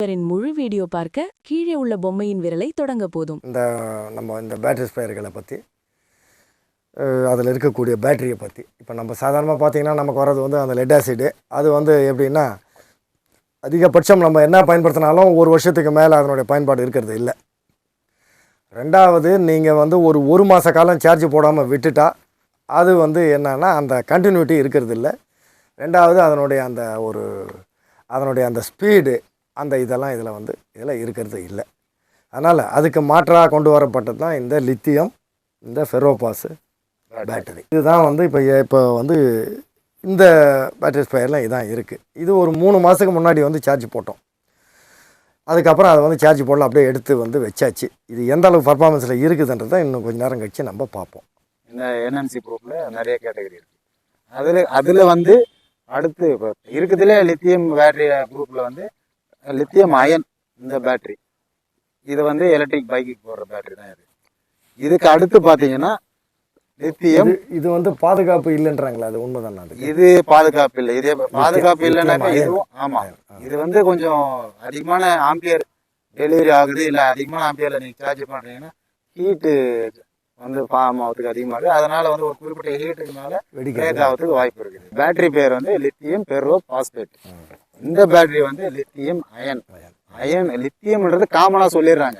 இவரின் முழு வீடியோ பார்க்க கீழே உள்ள பொம்மையின் விரலை தொடங்க போதும். நம்ம இந்த பேட்டரி ஸ்பேர்களை பற்றி, அதில் இருக்கக்கூடிய பேட்டரியை பற்றி இப்போ நம்ம சாதாரணமாக பார்த்திங்கன்னா நமக்கு வர்றது வந்து அந்த லெட் ஆசிடு. அது வந்து எப்படின்னா அதிகபட்சம் நம்ம என்ன பயன்படுத்தினாலும் ஒரு வருஷத்துக்கு மேலே அதனுடைய பயன்பாடு இருக்கிறது இல்லை. ரெண்டாவது, நீங்கள் வந்து ஒரு மாத காலம் சார்ஜ் போடாமல் விட்டுட்டா அது வந்து என்னன்னா அந்த கண்டினியூட்டி இருக்கிறது இல்லை. ரெண்டாவது, அதனுடைய அந்த ஸ்பீடு அந்த இதெல்லாம் இதில் இருக்கிறது இல்லை. அதனால் அதுக்கு மாற்றாக கொண்டு வரப்பட்டது தான் இந்த லித்தியம், இந்த ஃபெரோபாஸு பேட்டரி. இதுதான் வந்து இப்போ வந்து இந்த பேட்டரி ஸ்பேர்லாம் இதான் இருக்குது. இது ஒரு 3 மாதத்துக்கு முன்னாடி வந்து சார்ஜ் போட்டோம். அதுக்கப்புறம் அதை வந்து சார்ஜ் போடல, அப்படியே எடுத்து வச்சாச்சு. இது எந்த அளவுக்கு பர்ஃபார்மன்ஸில் இருக்குதுன்றதை இன்னும் கொஞ்சம் நேரம் கழிச்சு நம்ம பார்ப்போம். இந்த என்என்சி ப்ரூஃபில் நிறைய கேட்டகரி இருக்குது. அதில் வந்து அடுத்து இப்போ இருக்குதுல லித்தியம் பேட்டரி குரூப்பில் வந்து லித்தியம் அயன் இந்த பேட்டரி, இது வந்து எலக்ட்ரிக் பைக்குக்கு போடுற பேட்டரி தான் இது. இதுக்கு அடுத்து பார்த்தீங்கன்னா லித்தியம். இது வந்து பாதுகாப்பு இல்லைன்றாங்களா? அது உண்மைதானா? இது பாதுகாப்பு இல்லை. இதே பாதுகாப்பு இல்லைன்னாக்கா இதுவும் ஆமாம். இது வந்து கொஞ்சம் அதிகமான ஆம்பியர் டெலிவரி ஆகுது, இல்லை அதிகமான ஆம்பியரில் நீங்கள் சார்ஜ் பண்ணுறீங்கன்னா ஹீட்டு வந்து ஃபார்ம் ஆகிறதுக்கு அதிகமாக, அதனால வந்து ஒரு குறிப்பிட்ட ஹீட்டுக்கு மேலே பிரேக் ஆகிறதுக்கு வாய்ப்பு இருக்குது. பேட்டரி பேர் வந்து லித்தியம் பெரோ பாஸ்பேட். இந்த பேட்டரி வந்து லித்தியம் அயன். லித்தியம்ன்றது காமனாக சொல்லிடுறாங்க.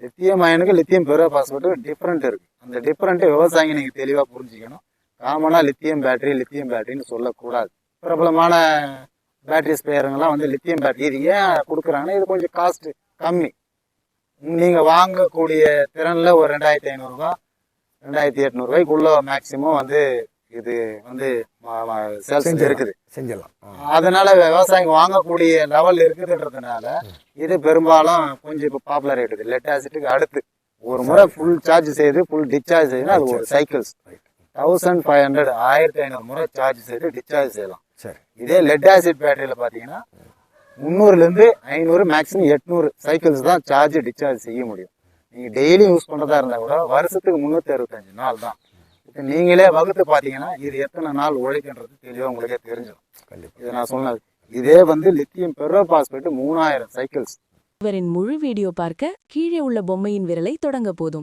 லித்தியம் அயனுக்கு லித்தியம் பெரோ பாஸ்பேட்டு டிஃப்ரெண்ட் இருக்குது. அந்த டிஃப்ரெண்ட்டு விவசாயிங்க நீங்கள் தெளிவாக புரிஞ்சுக்கணும். காமனாக லித்தியம் பேட்டரின்னு சொல்லக்கூடாது. பிரபலமான பேட்டரி ஸ்பேருங்கெல்லாம் வந்து லித்தியம் பேட்டரி. இது ஏன் கொடுக்குறாங்கன்னா இது கொஞ்சம் காஸ்ட்டு கம்மி. நீங்கள் வாங்கக்கூடிய திறனில் ஒரு 2500 ரூபா 2800 மேக்சிமம் வந்து இது வந்து சேல்ஸ் இருக்குது, செஞ்சிடலாம். அதனால விவசாயிங்க வாங்கக்கூடிய லெவல் இருக்குதுன்றதுனால இது பெரும்பாலும் கொஞ்சம் இப்போ பாப்புலர் ஆகிடுது. லெட் ஆசிட்டுக்கு அடுத்து ஒரு முறை ஃபுல் சார்ஜ் செய்து ஃபுல் டிஸ்சார்ஜ் செய்யணும். அது ஒரு சைக்கிள்ஸ் 1500 1500 முறை சார்ஜ் செய்து டிஸ்சார்ஜ் செய்யலாம். சரி, இதே லெட் ஆசிட் பேட்டரியில் பார்த்தீங்கன்னா 300 500 மேக்ஸிமம் 800 சைக்கிள்ஸ் தான் சார்ஜ் டிஸ்சார்ஜ் செய்ய முடியும். நீங்கள் டெய்லி யூஸ் பண்ணுறதா இருந்தால் கூட வருஷத்துக்கு 365 நாள் தான். இப்போ நீங்களே வகுத்து பார்த்தீங்கன்னா இது எத்தனை நாள் உழைக்கின்றது தெளிவாக உங்களுக்கே தெரிஞ்சிடும். கண்டிப்பாக இது நான் சொன்னது. இதே வந்து லித்தியம் பெரோ பாஸ்பேட் 3000 சைக்கிள்ஸ். இவரின் முழு வீடியோ பார்க்க கீழே உள்ள பொம்மையின் விரலை தொடங்க போதும்.